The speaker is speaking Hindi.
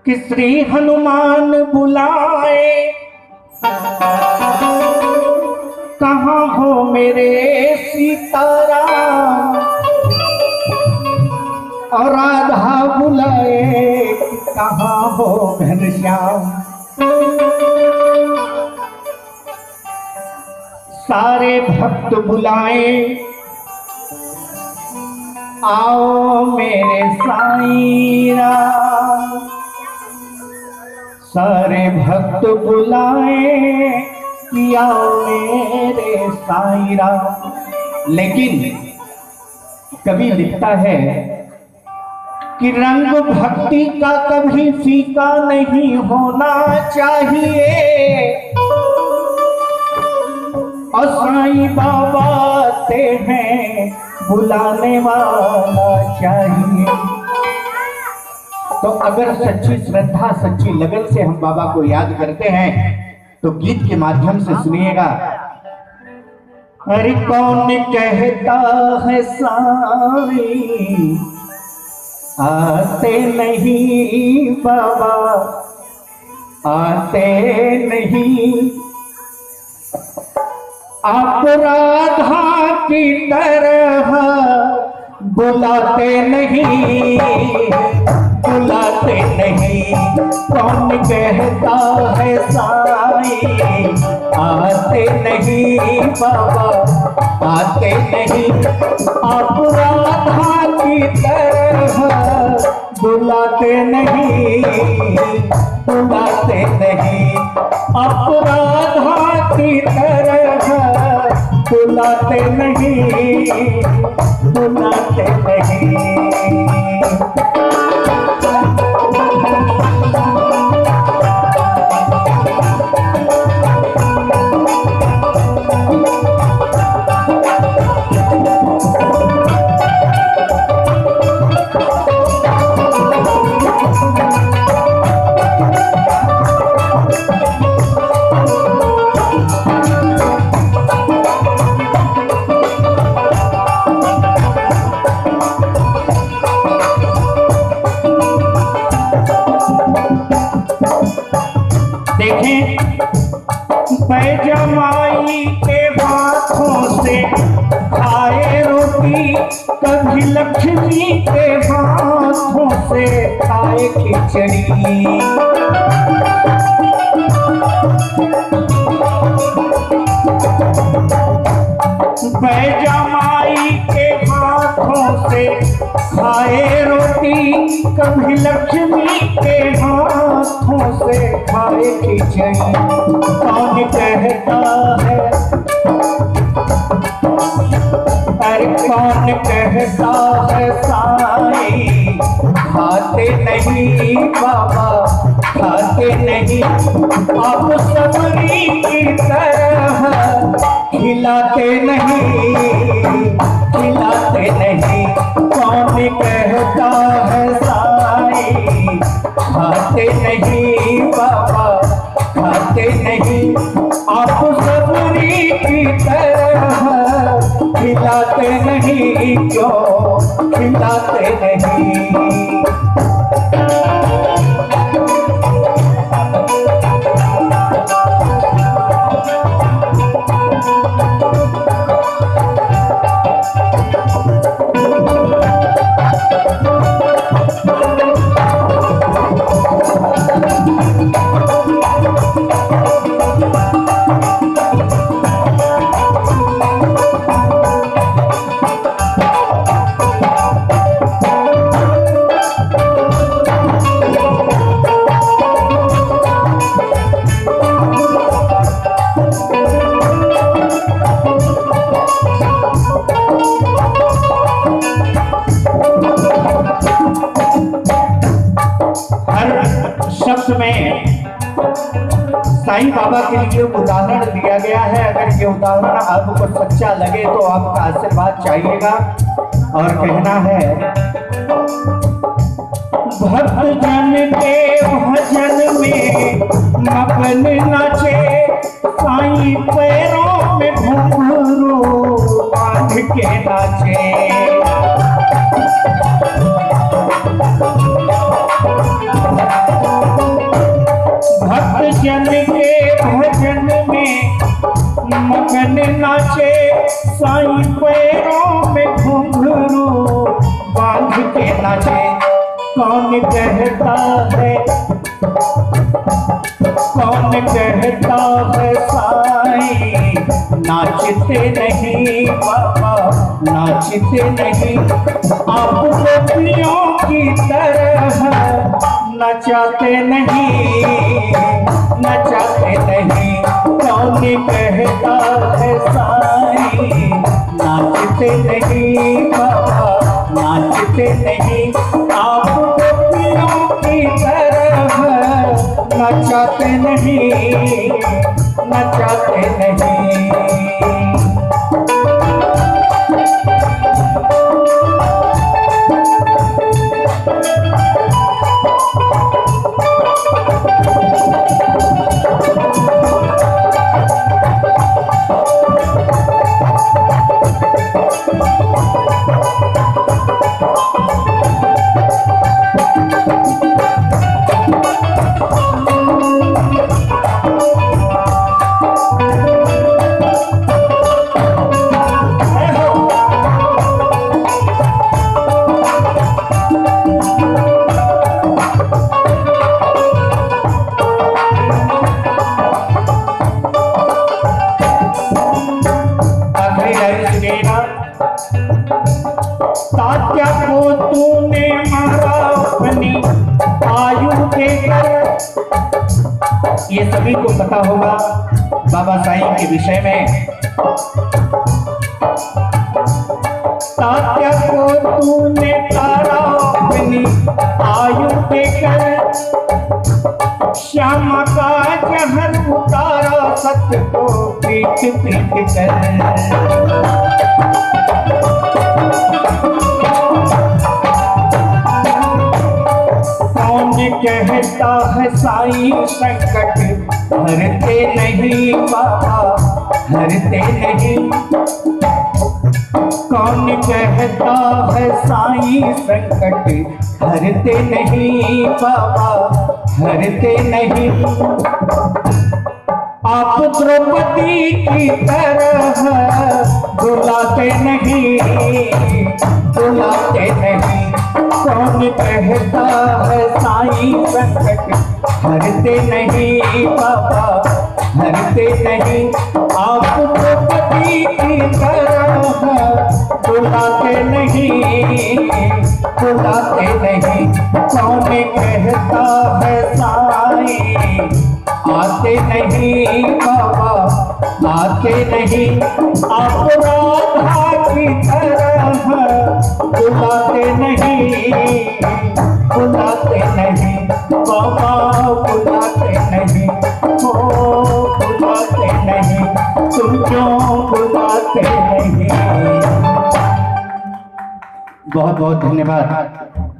कि श्री हनुमान बुलाए, कहाँ हो मेरे सीताराम। और राधा बुलाए, कहाँ हो घनश्याम। सारे भक्त बुलाए, आओ मेरे साईं राम। सारे भक्त बुलाए कि आओ मेरे साईं राम। लेकिन कवि लिखता है कि रंग भक्ति का कभी फीका नहीं होना चाहिए, और साईं बाबा आते हैं बुलाने वाला चाहिए। तो अगर सच्ची श्रद्धा सच्ची लगन से हम बाबा को याद करते हैं तो गीत के माध्यम से सुनिएगा। अरे कौन कहता है साईं आते नहीं बाबा, आते नहीं। आप राधा की तरह बुलाते नहीं, बुलाते नहीं। कौन कहता है साईं आते नहीं बाबा, आते नहीं। आप राधा की तरह बुलाते नहीं, बुलाते नहीं। आप राधा की तरह बुलाते नहीं, बुलाते नहीं। देखें, पैजमाई के हाथों से खाए रोटी, कभी लक्ष्मी के हाथों से खाए खिचड़ी। पैजमाई के हाथों से खाए रोटी, कभी लक्ष्मी के हाथों से खाए खिचड़ी। कौन कहता है, अरे कौन कहता है साईं खाते नहीं बाबा, खाते नहीं। आप सबरी की तरह खिलाते नहीं, खिलाते नहीं। कौन कहता है साईं खाते नहीं बाबा, खाते नहीं। आप सबरी की तरह खिलाते नहीं, क्यों खिलाते नहीं। शब्द में साईं बाबा के लिए उदाहरण दिया गया है। अगर ये उदाहरण आपको सच्चा लगे तो आपका आशीर्वाद चाहिएगा। और कहना है, भक्त जन के भजन में मगन नाचे, साईं पैरों में घुंघरू बांध के नाचे। साईं पैरों में घुंघरू बांध के नाचे। कौन कहता है, कौन कहता है साईं नाचते नहीं बाबा, नाचते नहीं। आप गोपियों की तरह नचाते नहीं, नचाते नहीं। कौन कहता है साईं नाचते नहीं बाबा, नाचते नहीं। आप गोपियों की तरह नचाते नहीं, नचाते नहीं। तात्या को तूने मारा अपनी आयु देकर। ये सभी को पता होगा बाबा साईं के विषय में। तात्या को तूने मारा अपनी आयु देकर। श्यामा का जहर उतारा सत्य को पीट पीट कर। कहता है साईं संकट हरते नहीं बाबा, हरते नहीं। कौन कहता है साईं संकट हरते नहीं बाबा, हरते नहीं। आप द्रौपदी की तरह बुलाते नहीं, बुलाते नहीं। कौन कहता है साईं संकट हरते नहीं बाबा, हरते नहीं। आप द्रौपदी की तरह बुलाते नहीं, बुलाते नहीं। कौन कहता है साईं आते नहीं बाबा, आते नहीं। आप राधा की तरह बुलाते नहीं, बुलाते नहीं बाबा, बुलाते नहीं। हो बुलाते नहीं, तुम क्यों बुलाते नहीं। बहुत बहुत धन्यवाद।